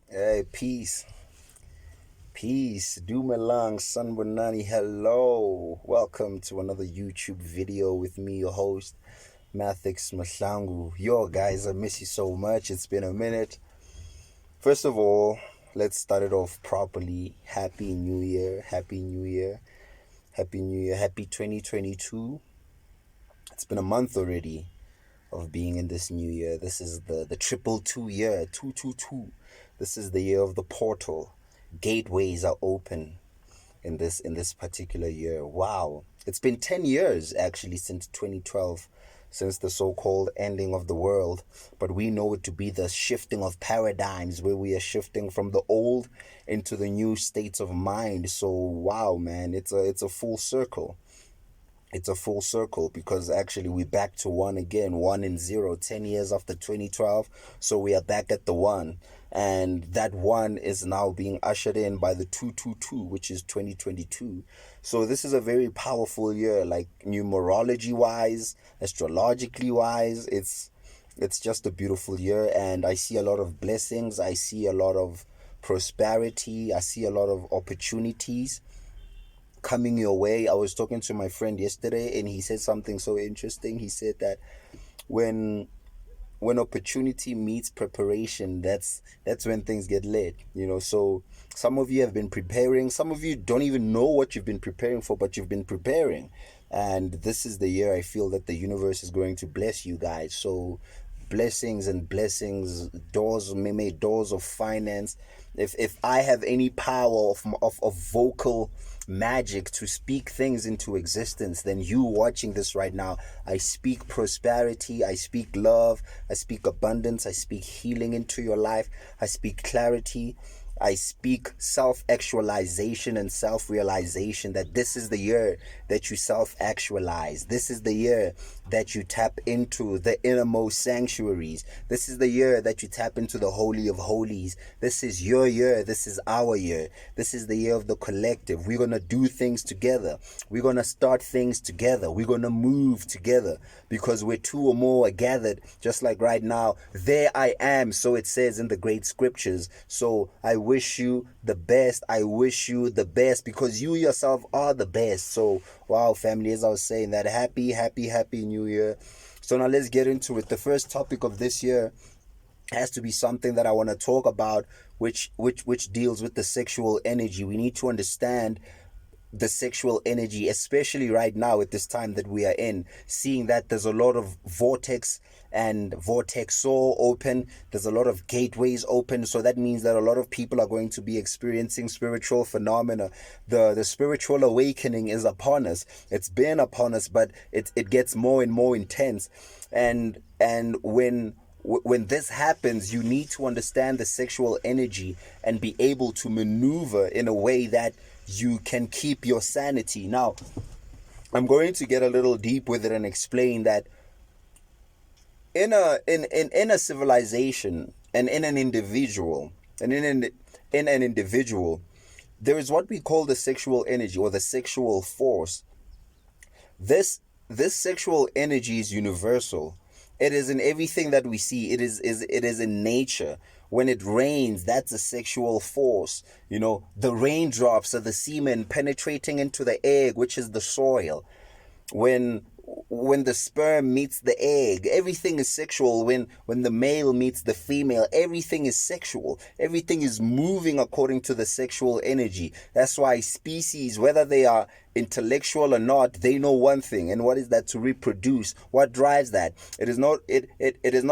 Hey, peace. Peace. Dumelang Sanbonani. Hello. Welcome to another YouTube video with me, your host, Mathix Maslangu. Yo, guys, I miss you so much. It's been a minute. First of all, let's start it off properly. Happy New Year. Happy New Year. Happy New Year. Happy 2022. It's been a month already of being in this new year. This is the triple two year, 222. This is the year of the portal. Gateways are open in this particular year. Wow. It's been 10 years actually since 2012, since the so-called ending of the world, but we know it to be the shifting of paradigms, where we are shifting from the old into the new states of mind. So wow, man, it's a full circle. It's a full circle because actually we're back to one again, 1 and 0, 10 years after 2012. So we are back at the one. And that one is now being ushered in by the 222, which is 2022. So this is a very powerful year, like numerology wise, astrologically wise. It's just a beautiful year, and I see a lot of blessings. I see a lot of prosperity. I see a lot of opportunities coming your way. I was talking to my friend yesterday and he said something so interesting. He said that when when opportunity meets preparation, that's when things get lit, so some of you have been preparing, some of you don't even know what you've been preparing for, but you've been preparing. And this is the year I feel that the universe is going to bless you guys. So blessings and blessings, doors, may doors of finance. If I have any power of vocal magic to speak things into existence, then you watching this right now, I speak prosperity, I speak love, I speak abundance, I speak healing into your life, I speak clarity, I speak self-actualization and self-realization, that this is the year that you self-actualize. This is the year that you tap into the innermost sanctuaries. This is the year that you tap into the Holy of Holies. This is your year. This is our year. This is the year of the collective. We're going to do things together. We're going to start things together. We're going to move together because we're two or more are gathered, just like right now. There I am, so it says in the great scriptures. So I wish you the best. I wish you the best because you yourself are the best. So, wow, family, as I was saying, that happy New Year. So now let's get into it. The first topic of this year has to be something that I want to talk about, which deals with the sexual energy. We need to understand the sexual energy, especially right now at this time that we are in, seeing that there's a lot of vortex and vortexo open, there's a lot of gateways open. So that means that a lot of people are going to be experiencing spiritual phenomena. The spiritual awakening is upon us. It's been upon us, but it gets more and more intense. And when this happens, you need to understand the sexual energy and be able to maneuver in a way that you can keep your sanity. Now, I'm going to get a little deep with it and explain that in a civilization and in an individual, there is what we call the sexual energy or the sexual force. This sexual energy is universal. It is in everything that we see. It is in nature. When it rains, that's a sexual force. The raindrops are the semen penetrating into the egg, which is the soil. When the sperm meets the egg, everything is sexual. When the male meets the female, everything is sexual. Everything is moving according to the sexual energy. That's why species, whether they are intellectual or not, they know one thing. And what is that? To reproduce. What drives that? It is not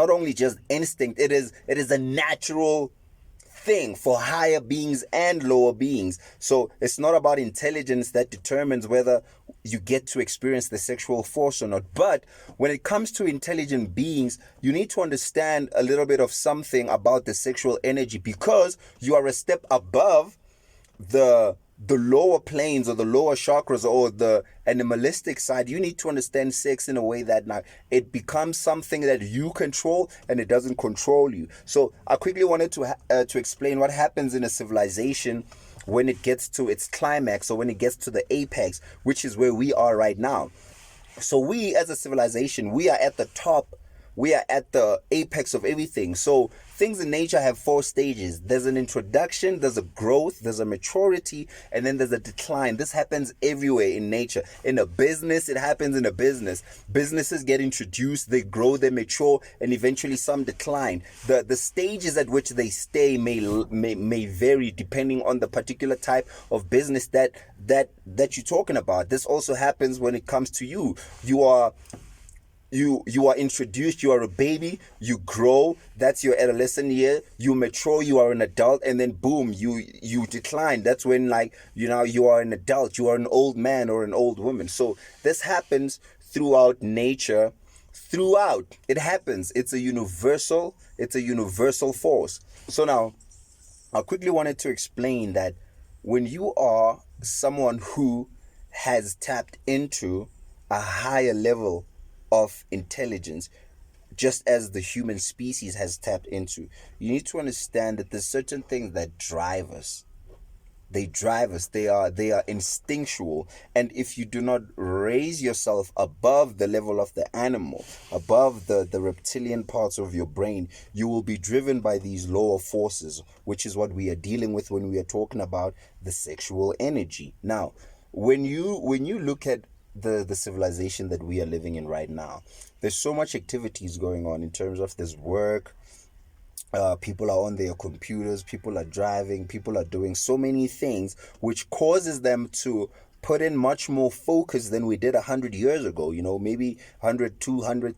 only just instinct, it is a natural thing for higher beings and lower beings. So it's not about intelligence that determines whether you get to experience the sexual force or not. But when it comes to intelligent beings, you need to understand a little bit of something about the sexual energy, because you are a step above the lower planes or the lower chakras or the animalistic side. You need to understand sex in a way that now it becomes something that you control and it doesn't control you. So I quickly wanted to explain what happens in a civilization when it gets to its climax, or when it gets to the apex, which is where we are right now. So we as a civilization, we are at the top. we are at the apex of everything. So things in nature have 4 stages. There's an introduction, there's a growth, there's a maturity, and then there's a decline. This happens everywhere in nature. In a business, it happens in a business. Businesses get introduced, they grow, they mature, and eventually some decline. The stages at which they stay may vary depending on the particular type of business that you're talking about. This also happens when it comes to you. You are introduced, you are a baby, you grow, that's your adolescent year, you mature, you are an adult, and then boom, you decline. That's when, like, you are an adult, you are an old man or an old woman. So this happens throughout nature. Throughout it happens. It's a universal force. So now I quickly wanted to explain that when you are someone who has tapped into a higher level of intelligence, just as the human species has tapped into, you need to understand that there's certain things that drive us. They are instinctual. And if you do not raise yourself above the level of the animal, above the reptilian parts of your brain, you will be driven by these lower forces, which is what we are dealing with when we are talking about the sexual energy. Now, when you look at the civilization that we are living in right now, there's so much activities going on in terms of this work. People are on their computers, people are driving, people are doing so many things, which causes them to put in much more focus than we did 100 years ago. Maybe 100, 200,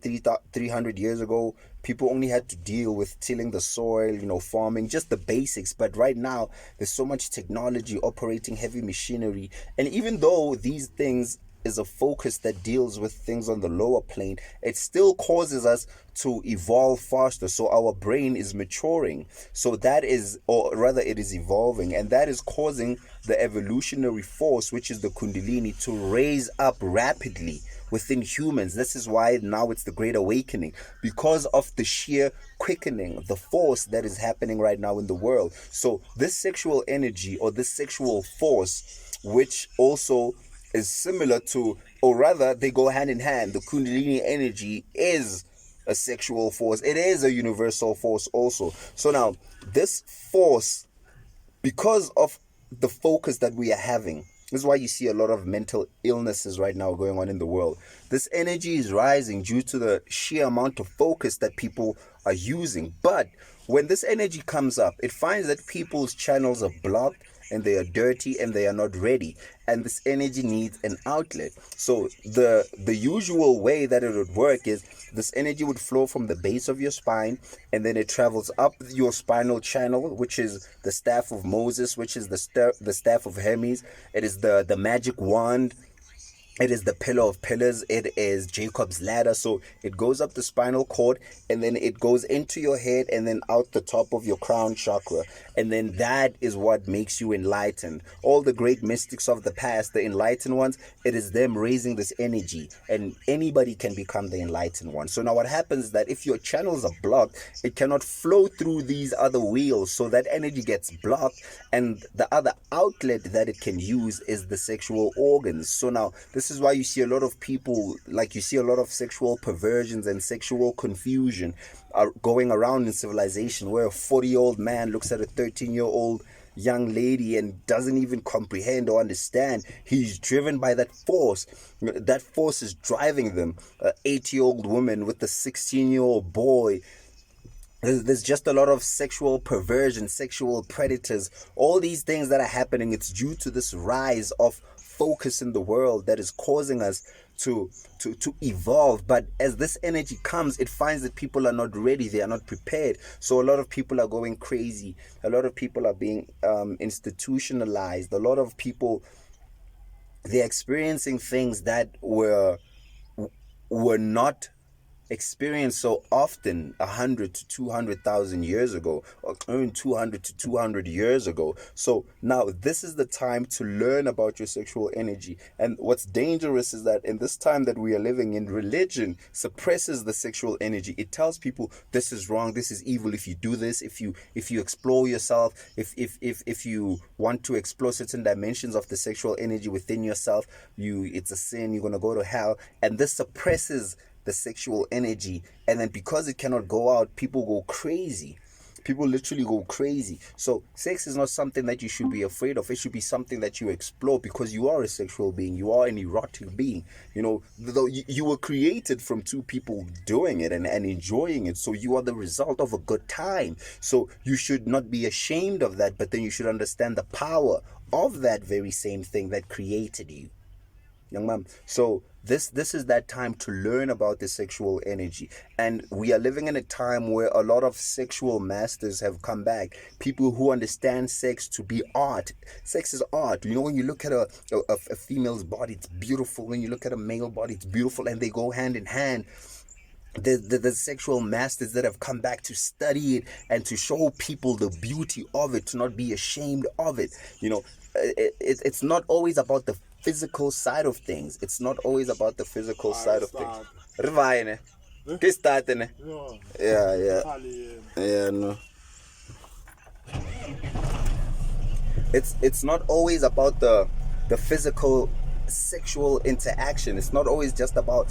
300 years ago, people only had to deal with tilling the soil, farming, just the basics. But right now, there's so much technology, operating heavy machinery. And even though these things is a focus that deals with things on the lower plane, it still causes us to evolve faster. So our brain is maturing. So that is, or rather it is evolving, and that is causing the evolutionary force, which is the Kundalini, to raise up rapidly within humans. This is why now it's the Great Awakening, because of the sheer quickening, the force that is happening right now in the world. So this sexual energy, or this sexual force, which also is similar to, or rather they go hand in hand. The Kundalini energy is a sexual force. It is a universal force also. So now this force, because of the focus that we are having, this is why you see a lot of mental illnesses right now going on in the world. This energy is rising due to the sheer amount of focus that people are using. But when this energy comes up, it finds that people's channels are blocked, and they are dirty, and they are not ready, and this energy needs an outlet. So the usual way that it would work is this energy would flow from the base of your spine, and then it travels up your spinal channel, which is the staff of Moses, which is the staff of Hermes. It is the magic wand. It is the pillar of pillars. It is Jacob's ladder. So it goes up the spinal cord, and then it goes into your head, and then out the top of your crown chakra. And then that is what makes you enlightened. All the great mystics of the past, the enlightened ones, it is them raising this energy, and anybody can become the enlightened one. So now what happens is that if your channels are blocked, it cannot flow through these other wheels. So that energy gets blocked, and the other outlet that it can use is the sexual organs. So now this is why you see a lot of people, like you see a lot of sexual perversions and sexual confusion are going around in civilization, where a 40-year-old man looks at a 13-year-old young lady and doesn't even comprehend or understand. He's driven by that force. That force is driving them. An 80-year-old woman with a 16-year-old boy. There's just a lot of sexual perversion, sexual predators, all these things that are happening. It's due to this rise of focus in the world that is causing us to evolve. But as this energy comes, it finds that people are not ready, they are not prepared. So a lot of people are going crazy, a lot of people are being institutionalized, a lot of people, they're experiencing things that were not experienced so often 100 to 200,000 years ago, or even 200 to 200 years ago. So now this is the time to learn about your sexual energy. And what's dangerous is that in this time that we are living in, religion suppresses the sexual energy. It tells people this is wrong, this is evil if you do this, if you explore yourself, if you want to explore certain dimensions of the sexual energy within yourself, it's a sin, you're going to go to hell. And this suppresses the sexual energy, and then because it cannot go out, people go crazy. People literally go crazy. So sex is not something that you should be afraid of. It should be something that you explore, because you are a sexual being. You are an erotic being. Though you were created from two people doing it and enjoying it. So you are the result of a good time. So you should not be ashamed of that, but then you should understand the power of that very same thing that created you. Young mom. So this is that time to learn about the sexual energy. And we are living in a time where a lot of sexual masters have come back. People who understand sex to be art. Sex is art. When you look at a female's body, it's beautiful. When you look at a male body, it's beautiful, and they go hand in hand. The sexual masters that have come back to study it and to show people the beauty of it, to not be ashamed of it. It's not always about the physical side of things. It's not always about the physical side of things. Yeah, no. It's not always about the physical sexual interaction. It's not always just about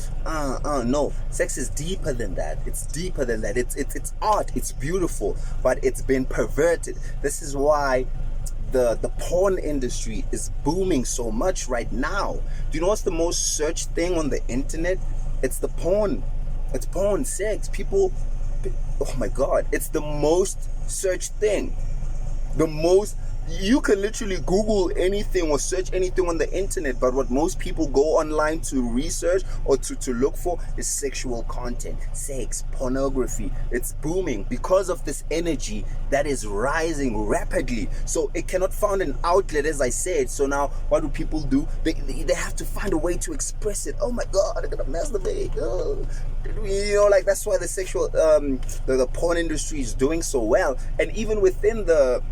no. Sex is deeper than that. It's deeper than that. It's art. It's beautiful, but it's been perverted. This is why the porn industry is booming so much right now. Do you know what's the most searched thing on the internet? It's the porn. It's porn, sex. People, oh my God, it's the most searched thing. You can literally Google anything or search anything on the internet, but what most people go online to research or to look for is sexual content, sex, pornography. It's booming because of this energy that is rising rapidly. So it cannot find an outlet, as I said. So now what do people do? They have to find a way to express it. Oh my God, I'm gonna masturbate. Oh. That's why the sexual the porn industry is doing so well. And even within the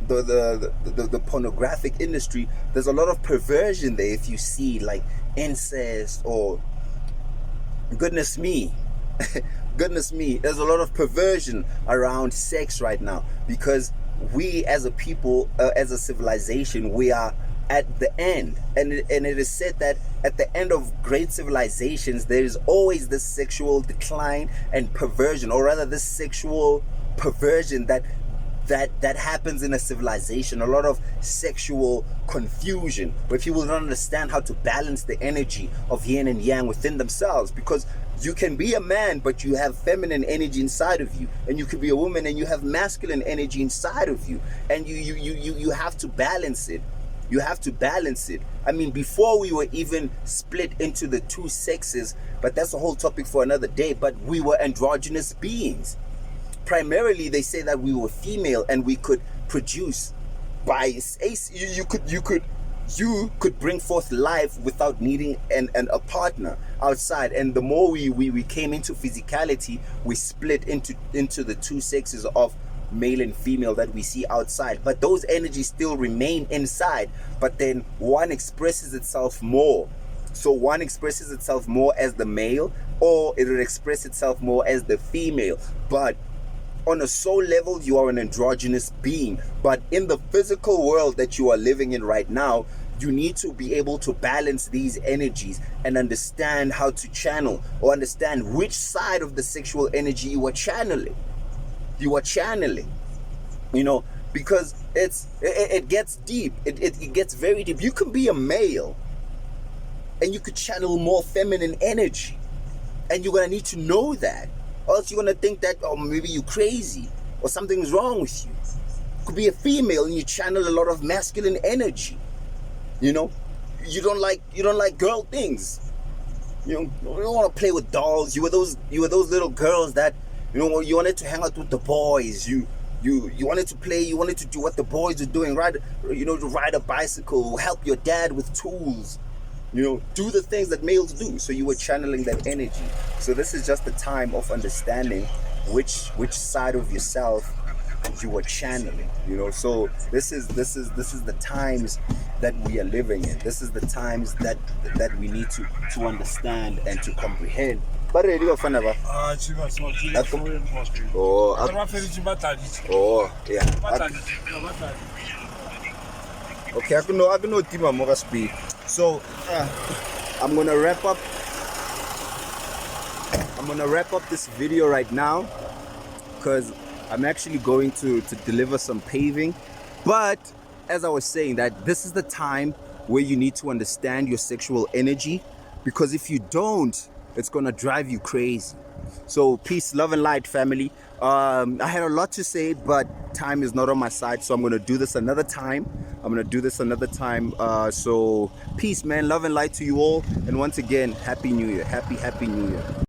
pornographic industry, there's a lot of perversion there. If you see like incest or goodness me, there's a lot of perversion around sex right now, because we as a people, as a civilization, we are at the end, and it is said that at the end of great civilizations there is always this sexual decline and perversion, or rather this sexual perversion that happens in a civilization. A lot of sexual confusion where people don't understand how to balance the energy of yin and yang within themselves, because you can be a man but you have feminine energy inside of you, and you could be a woman and you have masculine energy inside of you, and you have to balance it. You have to balance it. I mean, before we were even split into the two sexes, but that's a whole topic for another day, but we were androgynous beings. Primarily, they say that we were female and we could produce by you could bring forth life without needing a partner outside. And the more we came into physicality, we split into the two sexes of male and female that we see outside, but those energies still remain inside, but then one expresses itself more. So one expresses itself more as the male, or it will express itself more as the female. But on a soul level, you are an androgynous being. But in the physical world that you are living in right now, you need to be able to balance these energies and understand how to channel, or understand which side of the sexual energy you are channeling. Because it gets deep. It gets very deep. You can be a male and you could channel more feminine energy, and you're gonna need to know that, or else you're gonna think that, oh, maybe you're crazy or something's wrong with you. You could be a female and you channel a lot of masculine energy. You don't like girl things. You don't want to play with dolls. You were those little girls that you wanted to hang out with the boys. You wanted to play. You wanted to do what the boys are doing, right? To ride a bicycle, help your dad with tools. Do the things that males do. So you were channeling that energy. So this is just the time of understanding which side of yourself you were channeling. So this is the times that we are living in. This is the times that we need to understand and to comprehend. But yeah. Okay, I can know Tima Moga speak. So I'm gonna wrap up I'm gonna wrap up this video right now because I'm actually going to deliver some paving. But as I was saying, that this is the time where you need to understand your sexual energy, because if you don't, it's gonna drive you crazy. So peace, love and light, family. I had a lot to say, but time is not on my side, so I'm gonna do this another time. So peace, man, love and light to you all, and once again, happy new year. Happy new year.